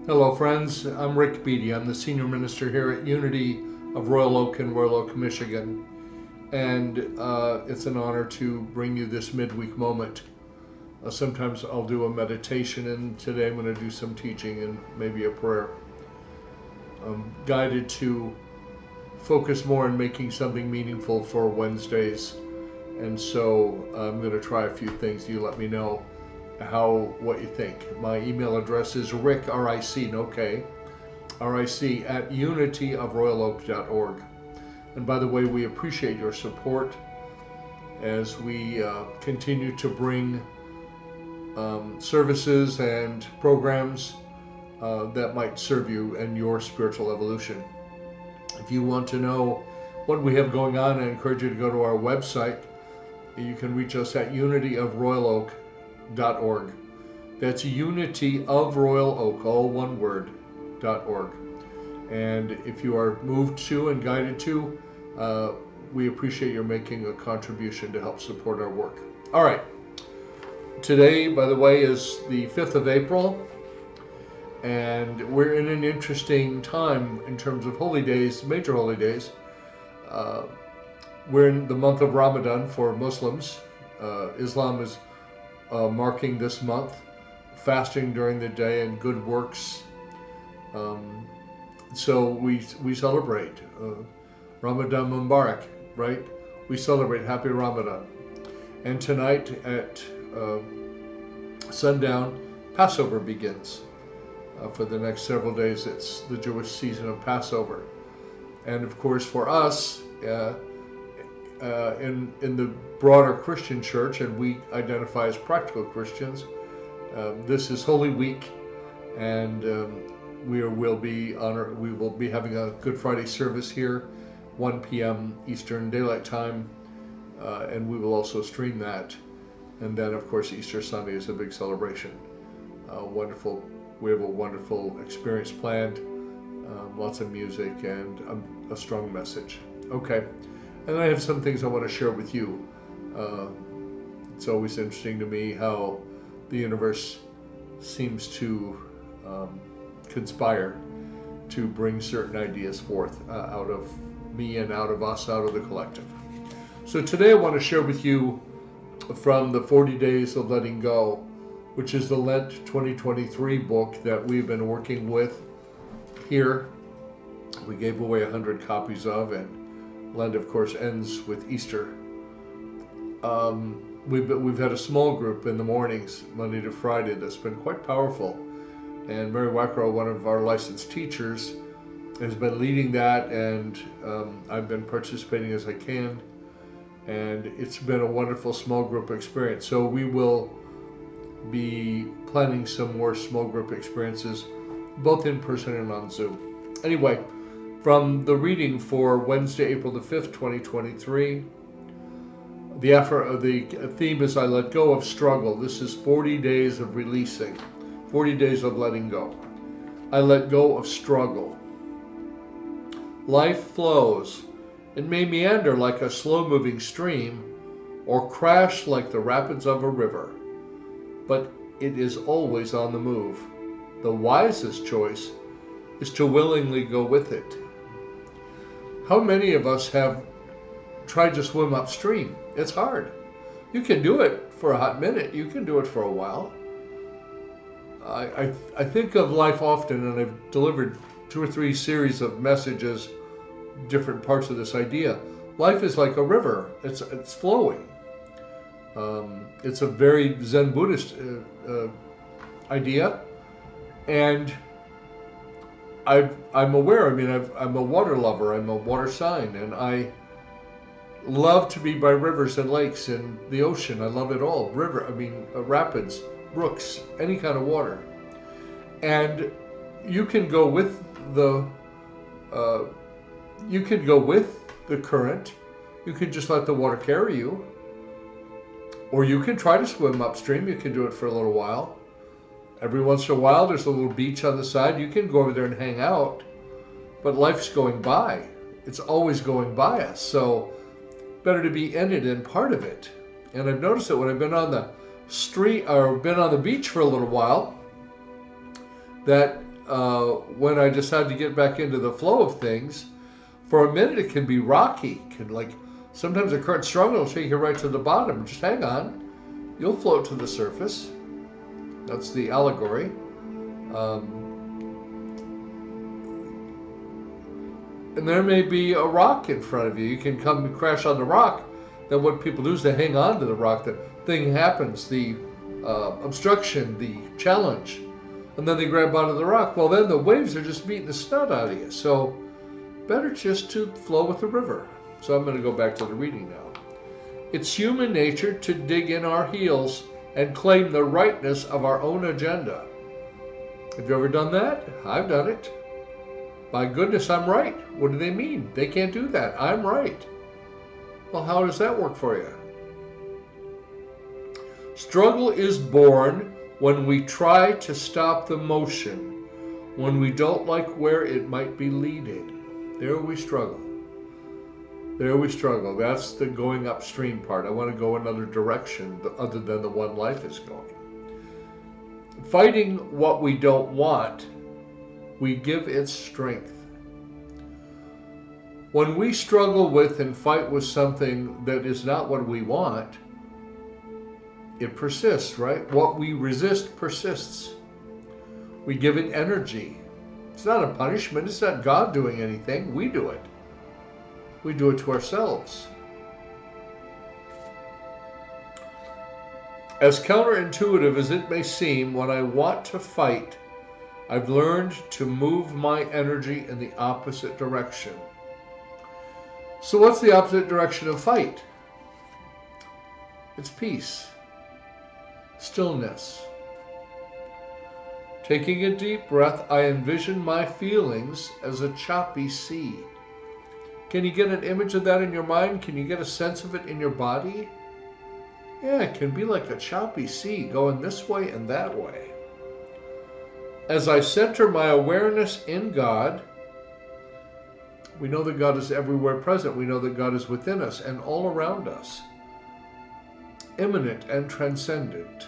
Hello friends, I'm Ric Beattie. I'm the Senior Minister here at Unity of Royal Oak in Royal Oak, Michigan. And it's an honor to bring you this midweek moment. Sometimes I'll do a meditation, and today I'm going to do some teaching and maybe a prayer. I'm guided to focus more on making something meaningful for Wednesdays. And so I'm going to try a few things. You let me know what you think. My email address is ric, R-I-C, no K, R-I-C, at unityofroyaloak.org. And by the way, we appreciate your support as we continue to bring services and programs that might serve you in your spiritual evolution. If you want to know what we have going on, I encourage you to go to our website. You can reach us at unityofroyaloak.org. That's Unity of Royal Oak, all one word, .org. And if you are moved to and guided to, we appreciate your making a contribution to help support our work. All right. Today, by the way, is the 5th of April, and we're in an interesting time in terms of holy days, major holy days. We're in the month of Ramadan for Muslims. Islam is marking this month, fasting during the day and good works. So we celebrate Ramadan Mubarak, right? We celebrate Happy Ramadan. And tonight at sundown, Passover begins. For the next several days, it's the Jewish season of Passover. And of course, for us, in the broader Christian church, and we identify as practical Christians, this is Holy Week, and we will be having a Good Friday service here, 1 p.m. Eastern Daylight Time, and we will also stream that. And then, of course, Easter Sunday is a big celebration. We have a wonderful experience planned, lots of music, and a strong message. Okay. And I have some things I want to share with you. It's always interesting to me how the universe seems to conspire to bring certain ideas forth out of me and out of us, out of the collective. So today I want to share with you from the 40 Days of Letting Go, which is the Lent 2023 book that we've been working with here. We gave away 100 copies of, and Lent, of course, ends with Easter. We've had a small group in the mornings, Monday to Friday, that's been quite powerful. And Mary Wackrow, one of our licensed teachers, has been leading that, and I've been participating as I can. And it's been a wonderful small group experience. So we will be planning some more small group experiences, both in person and on Zoom. Anyway, from the reading for Wednesday, April the 5th, 2023, the theme is I let go of struggle. This is 40 days of releasing, 40 days of letting go. I let go of struggle. Life flows. It may meander like a slow-moving stream or crash like the rapids of a river, but it is always on the move. The wisest choice is to willingly go with it. How many of us have tried to swim upstream? It's hard. You can do it for a hot minute. You can do it for a while. I think of life often, and I've delivered 2 or 3 series of messages, different parts of this idea. Life is like a river. It's flowing. It's a very Zen Buddhist idea, and I'm aware. I'm a water lover. I'm a water sign, and I love to be by rivers and lakes and the ocean. I love it all. Rapids, brooks, any kind of water. And you can go with the current. You can just let the water carry you, or you can try to swim upstream. You can do it for a little while. Every once in a while, there's a little beach on the side. You can go over there and hang out, but life's going by. It's always going by us. So better to be in it and part of it. And I've noticed that when I've been on the street or been on the beach for a little while, that when I decide to get back into the flow of things, for a minute it can be rocky. Sometimes a current strong will take you right to the bottom. Just hang on. You'll float to the surface. That's the allegory. And there may be a rock in front of you. You can come and crash on the rock. Then what people do is they hang on to the rock. The thing happens, the obstruction, the challenge, and then they grab onto the rock. Well, then the waves are just beating the snot out of you. So better just to flow with the river. So I'm going to go back to the reading now. It's human nature to dig in our heels and claim the rightness of our own agenda. Have you ever done that? I've done it. My goodness, I'm right. What do they mean? They can't do that. I'm right. Well, how does that work for you? Struggle is born when we try to stop the motion, when we don't like where it might be leading. There we struggle. There we struggle. That's the going upstream part. I want to go another direction other than the one life is going. Fighting what we don't want, we give it strength. When we struggle with and fight with something that is not what we want, it persists, right? What we resist persists. We give it energy. It's not a punishment. It's not God doing anything. We do it. We do it to ourselves. As counterintuitive as it may seem, when I want to fight, I've learned to move my energy in the opposite direction. So what's the opposite direction of fight? It's peace, stillness. Taking a deep breath, I envision my feelings as a choppy sea. Can you get an image of that in your mind? Can you get a sense of it in your body? Yeah, it can be like a choppy sea going this way and that way. As I center my awareness in God, we know that God is everywhere present. We know that God is within us and all around us, immanent and transcendent.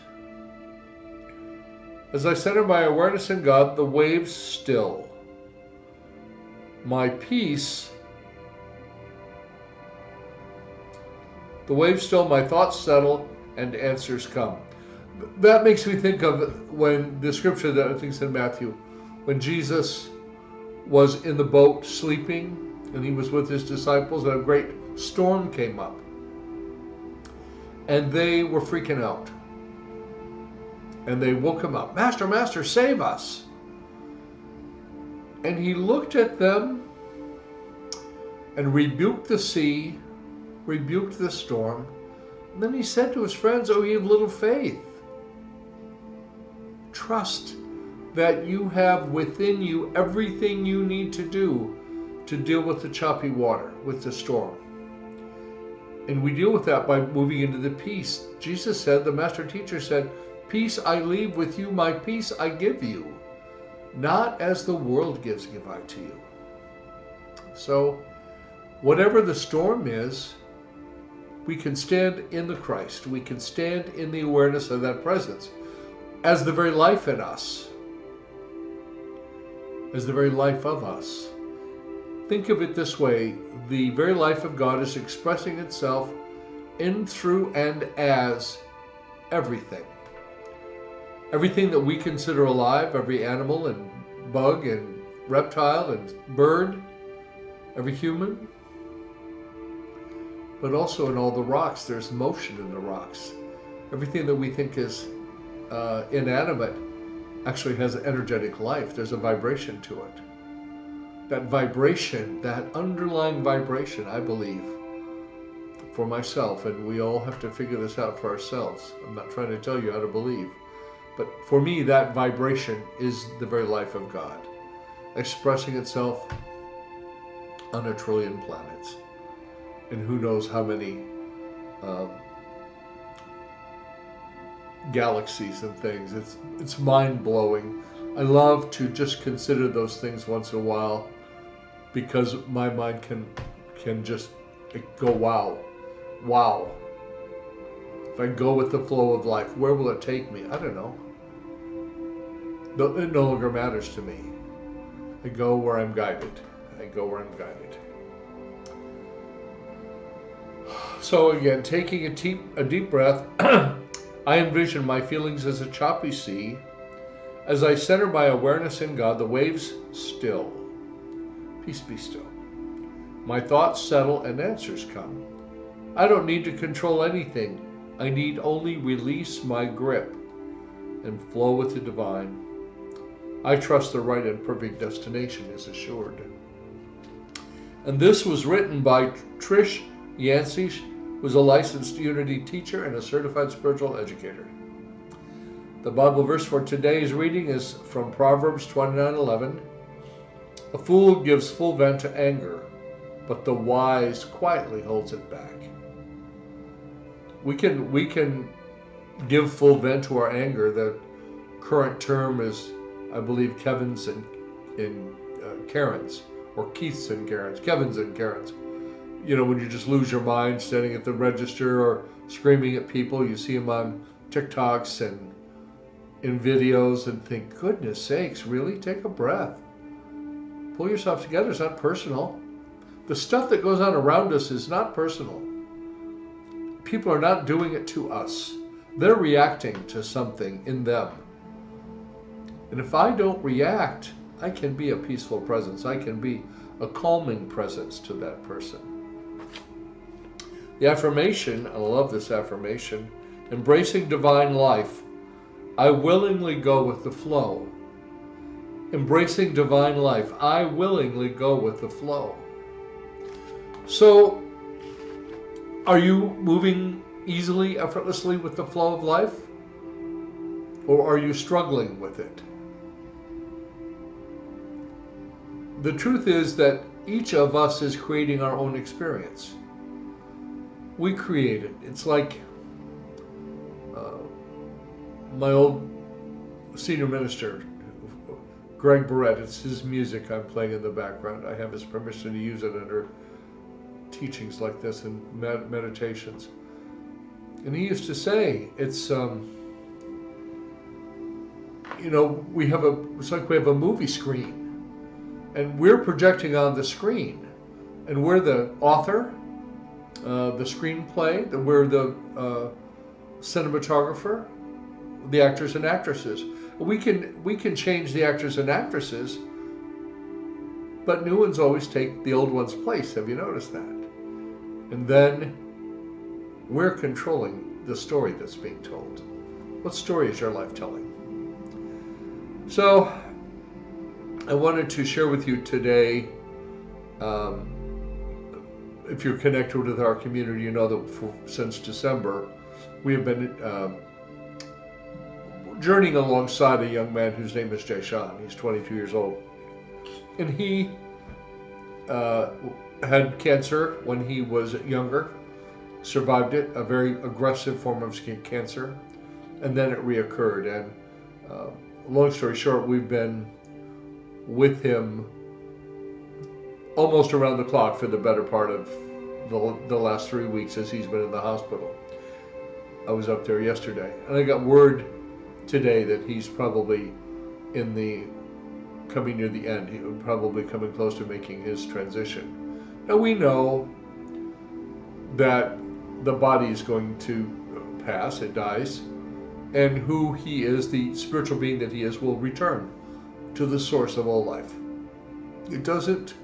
As I center my awareness in God, the waves still. My peace, the waves still, my thoughts settle, and answers come. That makes me think of when the scripture that I think is in Matthew, when Jesus was in the boat sleeping and he was with his disciples and a great storm came up and they were freaking out and they woke him up. Master, Master, save us. And he looked at them and rebuked the sea, rebuked the storm, and then he said to his friends, "Oh, ye of little faith, trust that you have within you everything you need to do to deal with the choppy water, with the storm." And we deal with that by moving into the peace. Jesus said, the master teacher said, "Peace I leave with you, my peace I give you. Not as the world gives, give I to you." So, whatever the storm is, we can stand in the Christ. We can stand in the awareness of that presence as the very life in us, as the very life of us. Think of it this way: the very life of God is expressing itself in, through, and as everything. Everything that we consider alive, every animal and bug and reptile and bird, every human, but also in all the rocks. There's motion in the rocks. Everything that we think is inanimate actually has energetic life. There's a vibration to it. That vibration, that underlying vibration, I believe, for myself, and we all have to figure this out for ourselves. I'm not trying to tell you how to believe, but for me, that vibration is the very life of God, expressing itself on 1 trillion planets, and who knows how many galaxies and things. It's mind-blowing. I love to just consider those things once in a while, because my mind can just go wow. If I go with the flow of life, where will it take me? I don't know. It no longer matters to me. I go where I'm guided. I go where I'm guided. So again, taking a deep breath, I envision my feelings as a choppy sea. As I center my awareness in God, the waves still. Peace be still. My thoughts settle and answers come. I don't need to control anything. I need only release my grip and flow with the divine. I trust the right and perfect destination is assured. And this was written by Trish Yancey, who's a licensed Unity teacher and a certified spiritual educator. The Bible verse for today's reading is from Proverbs 29:11. A fool gives full vent to anger, but the wise quietly holds it back. We can give full vent to our anger. The current term is, I believe, Kevin's and Karen's, or Keith's and Karen's, Kevin's and Karen's. You know, when you just lose your mind standing at the register or screaming at people. You see them on TikToks and in videos and think, goodness sakes, really? Take a breath. Pull yourself together. It's not personal. The stuff that goes on around us is not personal. People are not doing it to us. They're reacting to something in them. And if I don't react, I can be a peaceful presence. I can be a calming presence to that person. The affirmation, I love this affirmation, embracing divine life. I willingly go with the flow. Embracing divine life. I willingly go with the flow. So, are you moving easily, effortlessly with the flow of life? Or are you struggling with it? The truth is that each of us is creating our own experience. We create it. It's like my old senior minister, Greg Barrett. It's his music I'm playing in the background. I have his permission to use it under teachings like this and meditations. And he used to say, it's it's like we have a movie screen, and we're projecting on the screen, and we're the author, the screenplay, we're the cinematographer, the actors and actresses. We can change the actors and actresses, but new ones always take the old one's place. Have you noticed that? And then we're controlling the story that's being told. What story is your life telling? So I wanted to share with you today, if you're connected with our community, you know that since December, we have been journeying alongside a young man whose name is Jay Sean. He's 22 years old. And he had cancer when he was younger, survived it, a very aggressive form of skin cancer, and then it reoccurred. And long story short, we've been with him almost around the clock for the better part of the last 3 weeks as he's been in the hospital. I was up there yesterday, and I got word today that he's probably coming near the end. He would probably coming close to making his transition. Now we know that the body is going to pass, it dies, and who he is, the spiritual being that he is, will return to the source of all life. It doesn't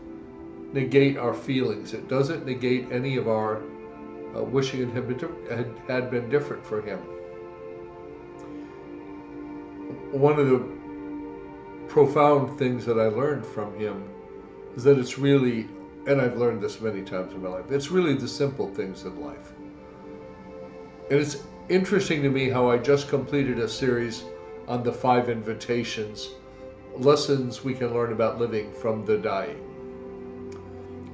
negate our feelings. It doesn't negate any of our wishing it had been different for him. One of the profound things that I learned from him is that it's really, and I've learned this many times in my life, it's really the simple things in life. And it's interesting to me how I just completed a series on the 5 invitations, lessons we can learn about living from the dying.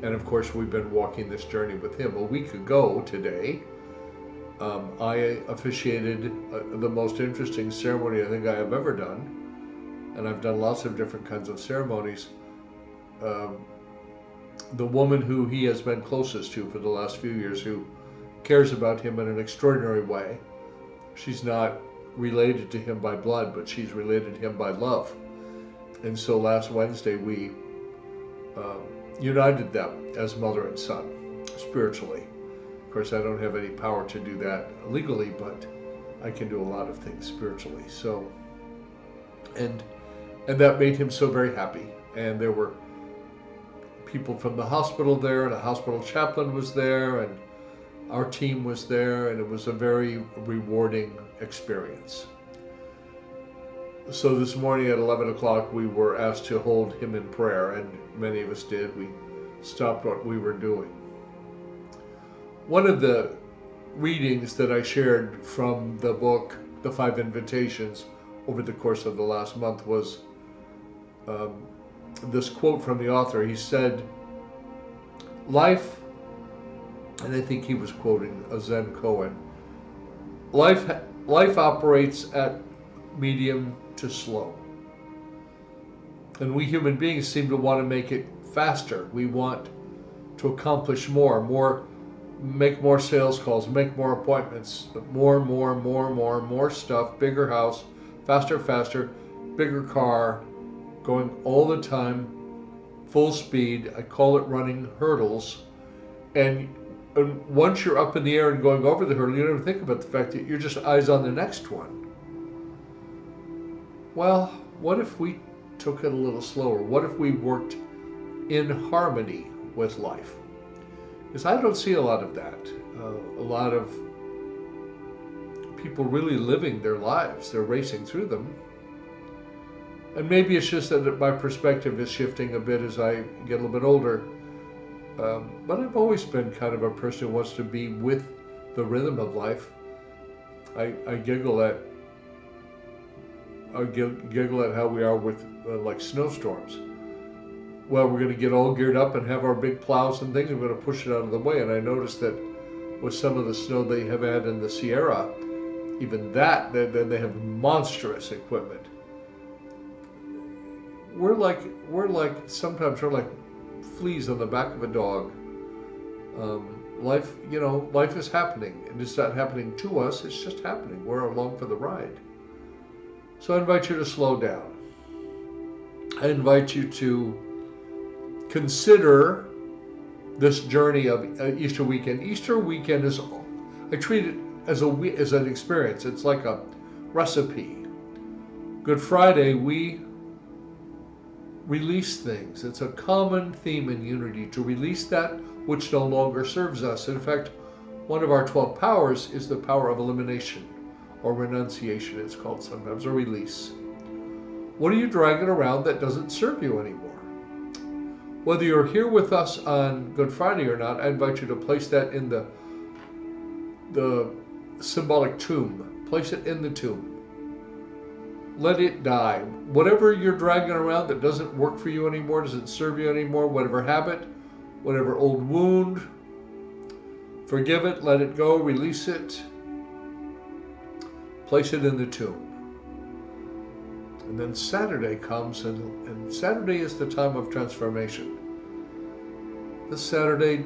And of course, we've been walking this journey with him. A week ago today, I officiated the most interesting ceremony I think I have ever done. And I've done lots of different kinds of ceremonies. The woman who he has been closest to for the last few years, who cares about him in an extraordinary way. She's not related to him by blood, but she's related to him by love. And so last Wednesday we united them as mother and son spiritually. Of course, I don't have any power to do that legally, but I can do a lot of things spiritually. So, and that made him so very happy. And there were people from the hospital there, and a hospital chaplain was there, and our team was there, and it was a very rewarding experience. So this morning at 11 o'clock, we were asked to hold him in prayer, and many of us did. We stopped what we were doing. One of the readings that I shared from the book, The 5 Invitations, over the course of the last month was this quote from the author. He said, life, and I think he was quoting a Zen koan, life operates at medium to slow. And we human beings seem to want to make it faster. We want to accomplish more, make more sales calls, make more appointments, more stuff, bigger house, faster, bigger car, going all the time, full speed. I call it running hurdles. And once you're up in the air and going over the hurdle, you don't even think about the fact that you're just eyes on the next one. Well, what if we took it a little slower? What if we worked in harmony with life? Because I don't see a lot of that. A lot of people really living their lives. They're racing through them. And maybe it's just that my perspective is shifting a bit as I get a little bit older. But I've always been kind of a person who wants to be with the rhythm of life. I giggle at how we are with like snowstorms. Well, we're going to get all geared up and have our big plows and things. We're going to push it out of the way. And I noticed that with some of the snow they have had in the Sierra, even that, then they have monstrous equipment. We're like sometimes we're like fleas on the back of a dog. Life is happening, and it's not happening to us. It's just happening. We're along for the ride. So I invite you to slow down. I invite you to consider this journey of Easter weekend. Easter weekend is, I treat it as an experience. It's like a recipe. Good Friday, we release things. It's a common theme in unity, to release that which no longer serves us. In fact, one of our 12 powers is the power of elimination, or renunciation it's called sometimes, or release. What are you dragging around that doesn't serve you anymore? Whether you're here with us on Good Friday or not, I invite you to place that in the symbolic tomb. Place it in the tomb. Let it die. Whatever you're dragging around that doesn't work for you anymore, doesn't serve you anymore, whatever habit, whatever old wound, forgive it, let it go, release it, place it in the tomb. And then Saturday comes, and Saturday is the time of transformation. This Saturday,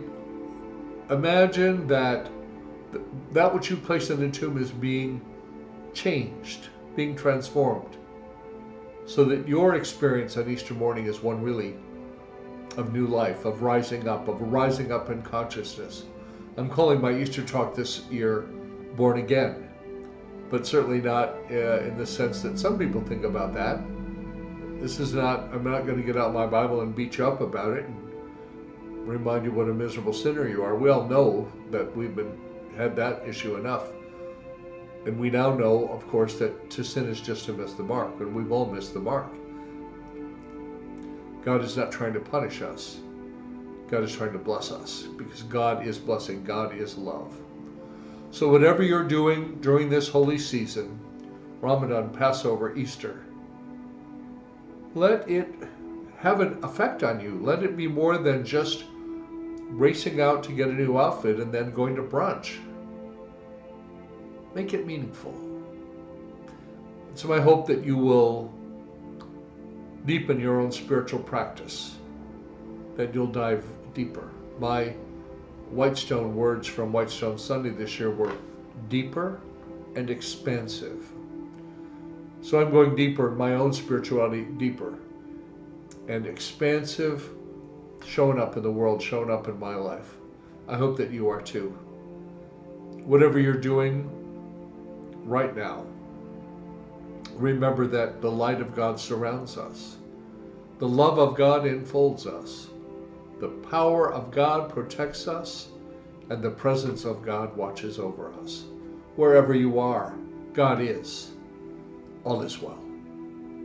imagine that which you place in the tomb is being changed, being transformed, so that your experience on Easter morning is one really of new life, of rising up in consciousness. I'm calling my Easter talk this year Born Again, but certainly not in the sense that some people think about that. This is not, I'm not going to get out my Bible and beat you up about it and remind you what a miserable sinner you are. We all know that we've had that issue enough. And we now know, of course, that to sin is just to miss the mark, and we've all missed the mark. God is not trying to punish us. God is trying to bless us, because God is blessing. God is love. So whatever you're doing during this holy season, Ramadan, Passover, Easter, let it have an effect on you. Let it be more than just racing out to get a new outfit and then going to brunch. Make it meaningful. It's my hope that you will deepen your own spiritual practice, that you'll dive deeper. My Whitestone words from Whitestone Sunday this year were deeper and expansive. So I'm going deeper in my own spirituality, deeper. and expansive showing up in the world, showing up in my life. I hope that you are too. Whatever you're doing right now, remember that the light of God surrounds us. The love of God enfolds us. The power of God protects us, and the presence of God watches over us. Wherever you are, God is. All is well.